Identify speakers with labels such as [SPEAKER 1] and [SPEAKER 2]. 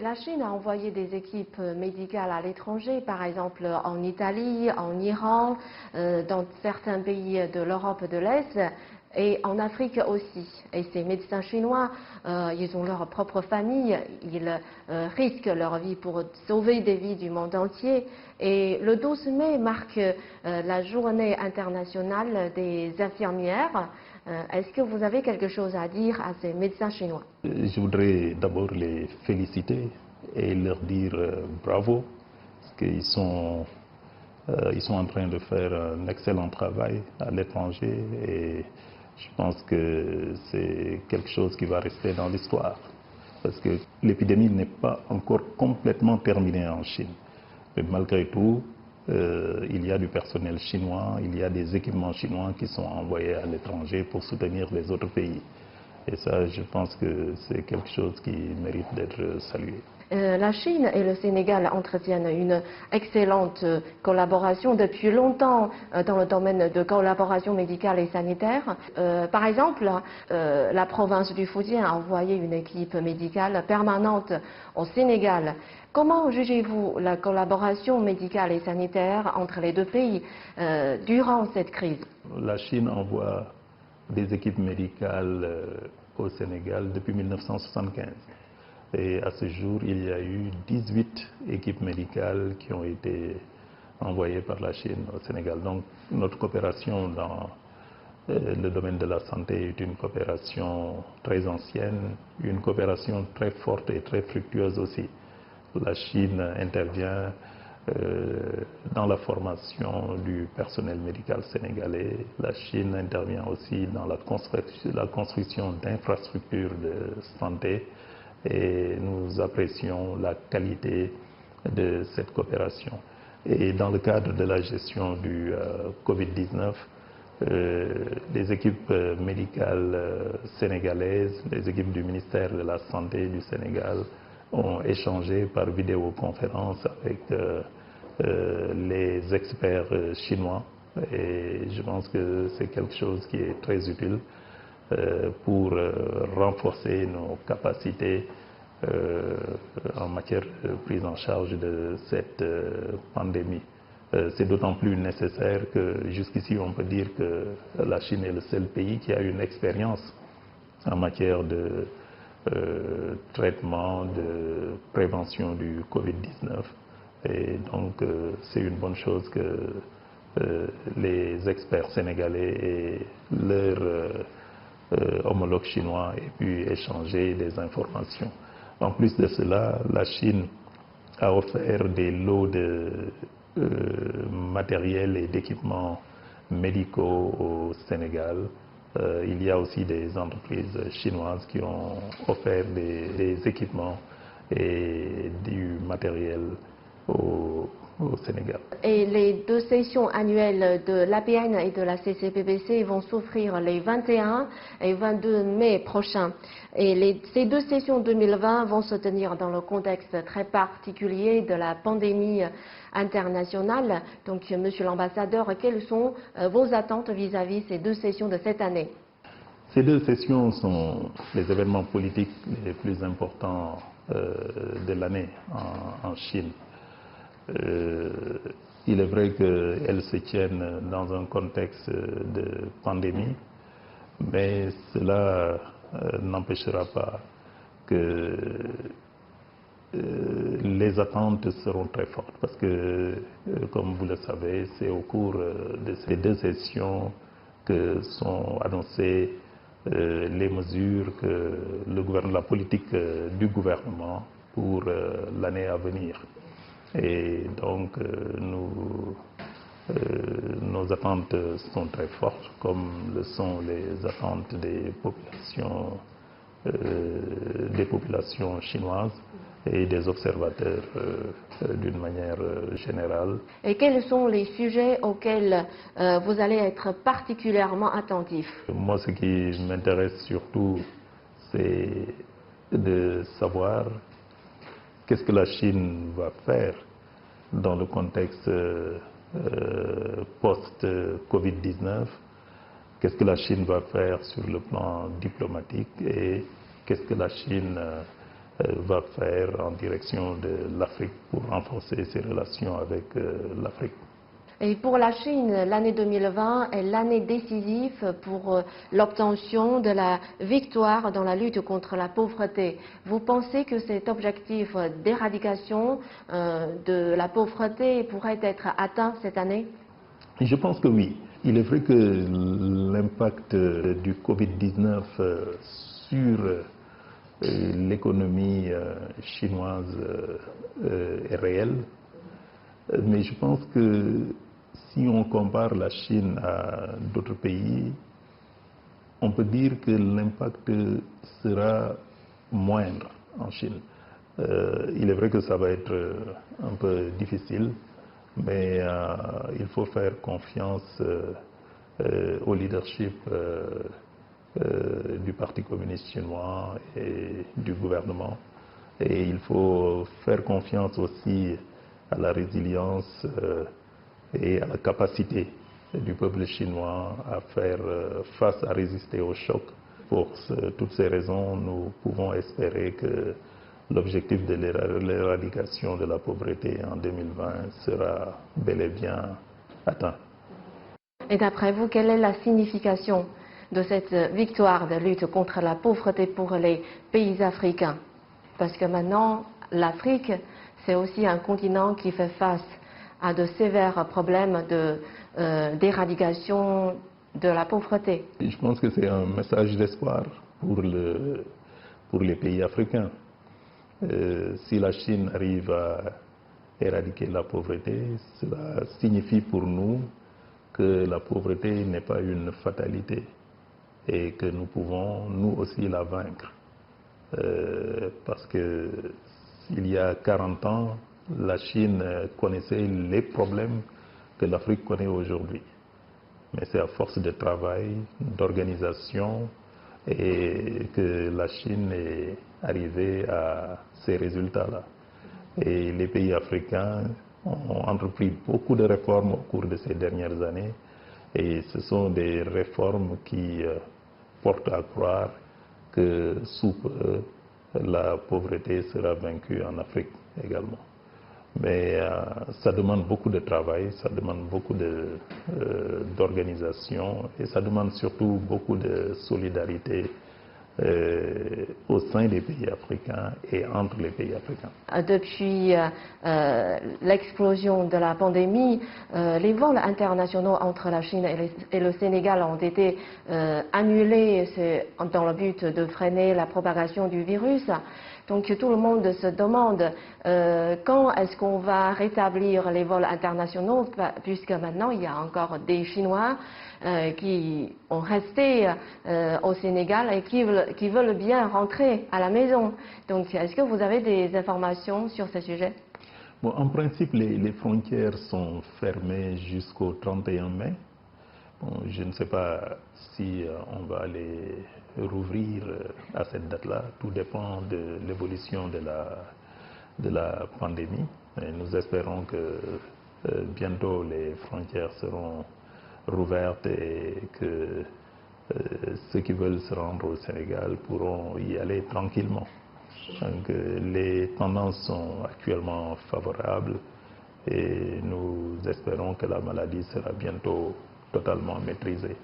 [SPEAKER 1] la Chine a envoyé des équipes médicales à l'étranger, par exemple en Italie, en Iran, dans certains pays de l'Europe de l'Est et en Afrique aussi. Et ces médecins chinois, ils ont leur propre famille, ils risquent leur vie pour sauver des vies du monde entier. Et le 12 mai marque la journée internationale des infirmières. Est-ce que vous avez quelque chose à dire à ces médecins chinois?
[SPEAKER 2] Je voudrais d'abord les féliciter et leur dire bravo, parce qu'ils ils sont en train de faire un excellent travail à l'étranger et je pense que c'est quelque chose qui va rester dans l'histoire. Parce que l'épidémie n'est pas encore complètement terminée en Chine. Mais malgré tout, il y a du personnel chinois, il y a des équipements chinois qui sont envoyés à l'étranger pour soutenir les autres pays. Et ça, je pense que c'est quelque chose qui mérite d'être salué.
[SPEAKER 1] La Chine et le Sénégal entretiennent une excellente collaboration depuis longtemps dans le domaine de collaboration médicale et sanitaire. Par exemple, la province du Fujian a envoyé une équipe médicale permanente au Sénégal. Comment jugez-vous la collaboration médicale et sanitaire entre les deux pays durant cette crise?
[SPEAKER 2] La Chine envoie des équipes médicales au Sénégal depuis 1975. Et à ce jour, il y a eu 18 équipes médicales qui ont été envoyées par la Chine au Sénégal. Donc notre coopération dans le domaine de la santé est une coopération très ancienne, une coopération très forte et très fructueuse aussi. La Chine intervient dans la formation du personnel médical sénégalais. La Chine intervient aussi dans la construction d'infrastructures de santé. Et nous apprécions la qualité de cette coopération. Et dans le cadre de la gestion du Covid-19, les équipes médicales sénégalaises, les équipes du ministère de la Santé du Sénégal ont échangé par vidéoconférence avec les experts chinois. Et je pense que c'est quelque chose qui est très utile pour renforcer nos capacités en matière de prise en charge de cette pandémie. C'est d'autant plus nécessaire que jusqu'ici on peut dire que la Chine est le seul pays qui a une expérience en matière de traitement, de prévention du Covid-19. Et donc c'est une bonne chose que les experts sénégalais et leurs homologues chinois aient pu échanger des informations. En plus de cela, la Chine a offert des lots de matériel et d'équipements médicaux au Sénégal. Il y a aussi des entreprises chinoises qui ont offert des équipements et du matériel au Sénégal.
[SPEAKER 1] Et les deux sessions annuelles de l'APN et de la CCPBC vont s'offrir les 21 et 22 mai prochains. Et ces deux sessions 2020 vont se tenir dans le contexte très particulier de la pandémie internationale. Donc, Monsieur l'ambassadeur, quelles sont vos attentes vis-à-vis ces deux sessions de cette année?
[SPEAKER 2] Ces deux sessions sont les événements politiques les plus importants de l'année en Chine. Il est vrai qu'elles se tiennent dans un contexte de pandémie, mais cela n'empêchera pas que les attentes seront très fortes parce que, comme vous le savez, c'est au cours de ces deux sessions que sont annoncées les mesures que la politique du gouvernement pour l'année à venir. Et donc, nos attentes sont très fortes, comme le sont les attentes des populations chinoises et des observateurs d'une manière générale.
[SPEAKER 1] Et quels sont les sujets auxquels vous allez être particulièrement attentif?
[SPEAKER 2] Moi, ce qui m'intéresse surtout, c'est de savoir qu'est-ce que la Chine va faire dans le contexte post-Covid-19, qu'est-ce que la Chine va faire sur le plan diplomatique et qu'est-ce que la Chine va faire en direction de l'Afrique pour renforcer ses relations avec l'Afrique.
[SPEAKER 1] Et pour la Chine, l'année 2020 est l'année décisive pour l'obtention de la victoire dans la lutte contre la pauvreté. Vous pensez que cet objectif d'éradication de la pauvreté pourrait être atteint cette année?
[SPEAKER 2] Je pense que oui. Il est vrai que l'impact du Covid-19 sur l'économie chinoise est réel, mais je pense que si on compare la Chine à d'autres pays, on peut dire que l'impact sera moindre en Chine. Il est vrai que ça va être un peu difficile, mais il faut faire confiance au leadership du Parti communiste chinois et du gouvernement. Et il faut faire confiance aussi à la résilience et à la capacité du peuple chinois à faire face, à résister au choc. Pour toutes ces raisons, nous pouvons espérer que l'objectif de l'éradication de la pauvreté en 2020 sera bel et bien atteint.
[SPEAKER 1] Et d'après vous, quelle est la signification de cette victoire de lutte contre la pauvreté pour les pays africains? Parce que maintenant, l'Afrique, c'est aussi un continent qui fait face à de sévères problèmes d'éradication de la pauvreté.
[SPEAKER 2] Je pense que c'est un message d'espoir pour les pays africains. Si la Chine arrive à éradiquer la pauvreté, cela signifie pour nous que la pauvreté n'est pas une fatalité et que nous pouvons nous aussi la vaincre. Parce que il y a 40 ans, la Chine connaissait les problèmes que l'Afrique connaît aujourd'hui. Mais c'est à force de travail, d'organisation, et que la Chine est arrivée à ces résultats-là. Et les pays africains ont entrepris beaucoup de réformes au cours de ces dernières années, et ce sont des réformes qui portent à croire que sous peu, la pauvreté sera vaincue en Afrique également. Mais ça demande beaucoup de travail, ça demande beaucoup d'organisation et ça demande surtout beaucoup de solidarité au sein des pays africains et entre les pays africains.
[SPEAKER 1] Depuis l'explosion de la pandémie, les vols internationaux entre la Chine et le Sénégal ont été annulés dans le but de freiner la propagation du virus. Donc tout le monde se demande quand est-ce qu'on va rétablir les vols internationaux, puisque maintenant il y a encore des Chinois qui ont resté au Sénégal et qui veulent bien rentrer à la maison. Donc est-ce que vous avez des informations sur ce sujet?
[SPEAKER 2] Bon, en principe, les frontières sont fermées jusqu'au 31 mai. Bon, je ne sais pas si on va les rouvrir à cette date-là. Tout dépend de l'évolution de la pandémie. Et nous espérons que bientôt les frontières seront rouvertes et que ceux qui veulent se rendre au Sénégal pourront y aller tranquillement. Donc, les tendances sont actuellement favorables et nous espérons que la maladie sera bientôt totalement maîtrisée.